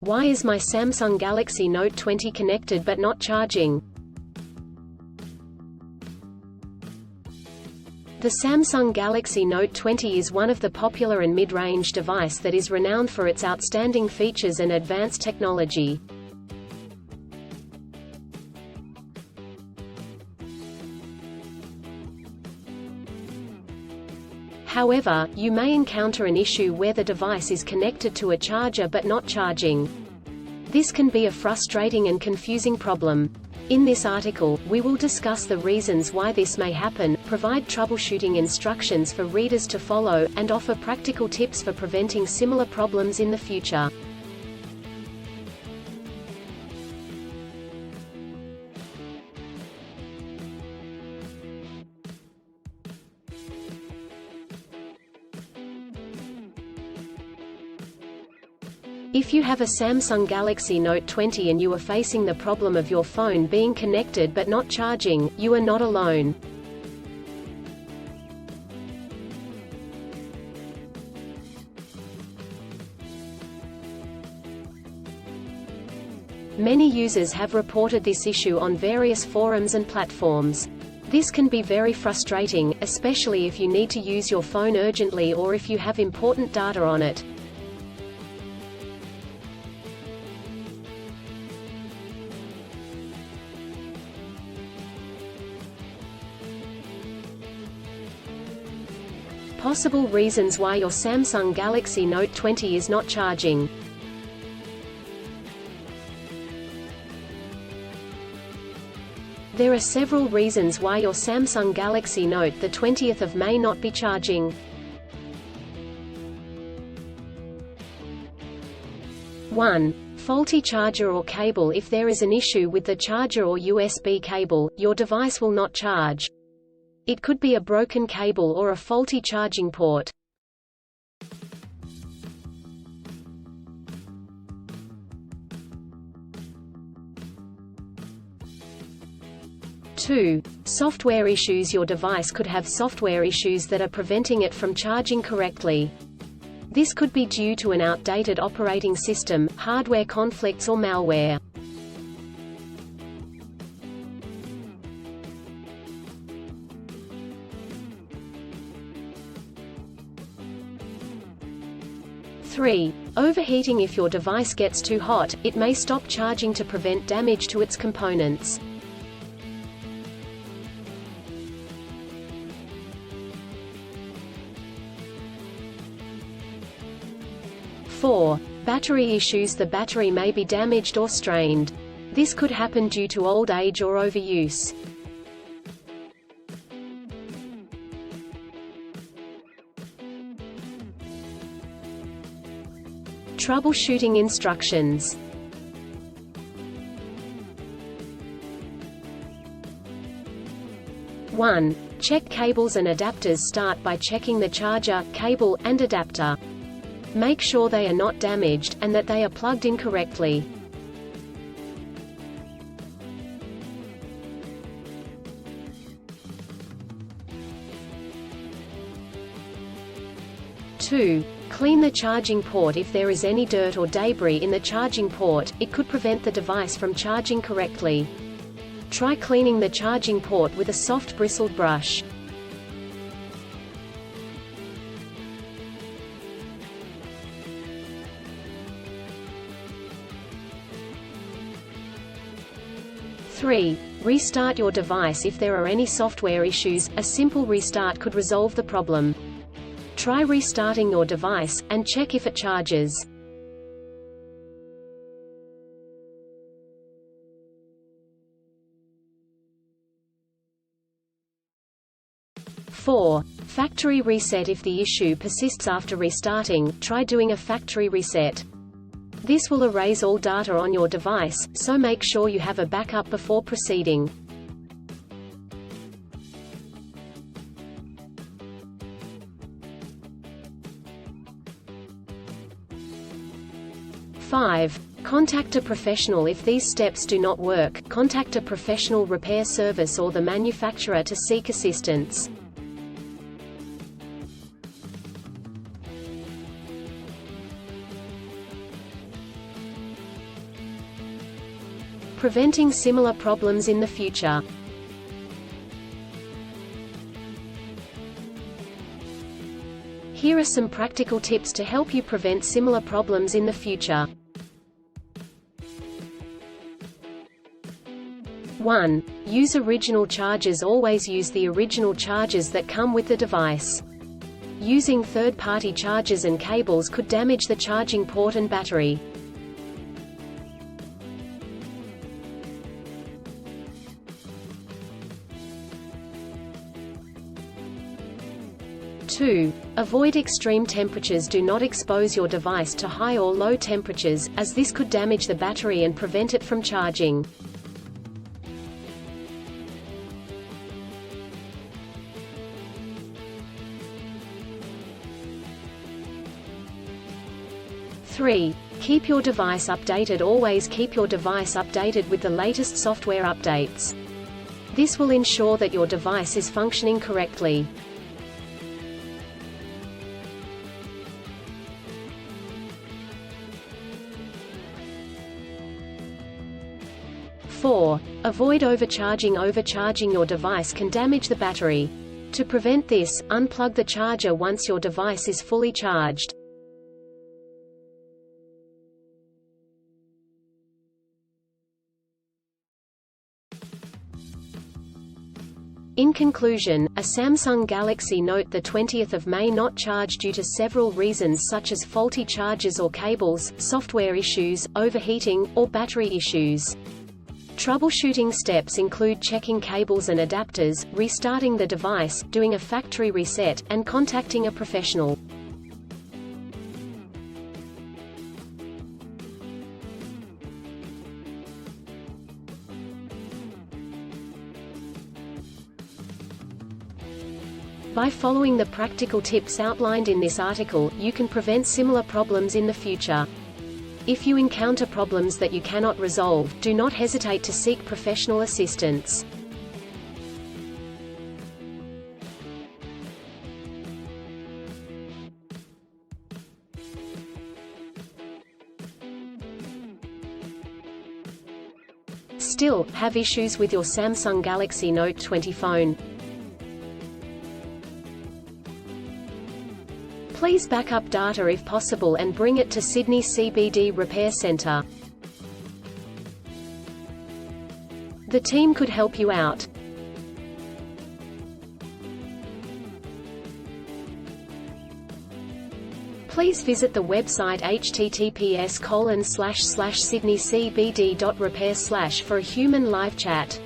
Why is my Samsung Galaxy Note 20 connected but not charging? The Samsung Galaxy Note 20 is one of the popular and mid-range device that is renowned for its outstanding features and advanced technology. However, you may encounter an issue where the device is connected to a charger but not charging. This can be a frustrating and confusing problem. In this article, we will discuss the reasons why this may happen, provide troubleshooting instructions for readers to follow, and offer practical tips for preventing similar problems in the future. If you have a Samsung Galaxy Note 20 and you are facing the problem of your phone being connected but not charging, you are not alone. Many users have reported this issue on various forums and platforms. This can be very frustrating, especially if you need to use your phone urgently or if you have important data on it. Possible reasons why your Samsung Galaxy Note 20 is not charging. There are several reasons why your Samsung Galaxy Note 20 may not be charging. 1. Faulty charger or cable. If there is an issue with the charger or USB cable, your device will not charge. It could be a broken cable or a faulty charging port. 2. Software issues. Your device could have software issues that are preventing it from charging correctly. This could be due to an outdated operating system, hardware conflicts or malware. 3. Overheating. If your device gets too hot, it may stop charging to prevent damage to its components. Four. Battery issues. The battery may be damaged or strained. This could happen due to old age or overuse. Troubleshooting instructions. 1. Check cables and adapters. Start by checking the charger, cable, and adapter. Make sure they are not damaged, and that they are plugged in correctly. 2. Clean the charging port. If there is any dirt or debris in the charging port, it could prevent the device from charging correctly. Try cleaning the charging port with a soft bristled brush. 3. Restart your device. If there are any software issues, a simple restart could resolve the problem. Try restarting your device, and check if it charges. 4. Factory reset. If the issue persists after restarting, try doing a factory reset. This will erase all data on your device, so make sure you have a backup before proceeding. 5. Contact a professional. If these steps do not work, contact a professional repair service or the manufacturer to seek assistance. preventing similar problems in the future. Here are some practical tips to help you prevent similar problems in the future. 1. Use original chargers. Always use the original chargers that come with the device. Using third-party chargers and cables could damage the charging port and battery. 2. Avoid extreme temperatures. Do not expose your device to high or low temperatures, as this could damage the battery and prevent it from charging. 3. Keep your device updated. Always keep your device updated with the latest software updates. This will ensure that your device is functioning correctly. 4. Avoid overcharging. Overcharging your device can damage the battery. To prevent this, unplug the charger once your device is fully charged. In conclusion, a Samsung Galaxy Note the 20th of May not charged due to several reasons such as faulty chargers or cables, software issues, overheating, or battery issues. Troubleshooting steps include checking cables and adapters, restarting the device, doing a factory reset, and contacting a professional. By following the practical tips outlined in this article, you can prevent similar problems in the future. If you encounter problems that you cannot resolve, do not hesitate to seek professional assistance. Still, have issues with your Samsung Galaxy Note 20 phone? Please back up data if possible and bring it to Sydney CBD Repair Centre. The team could help you out. Please visit the website https://sydneycbd.repair/ for a human live chat.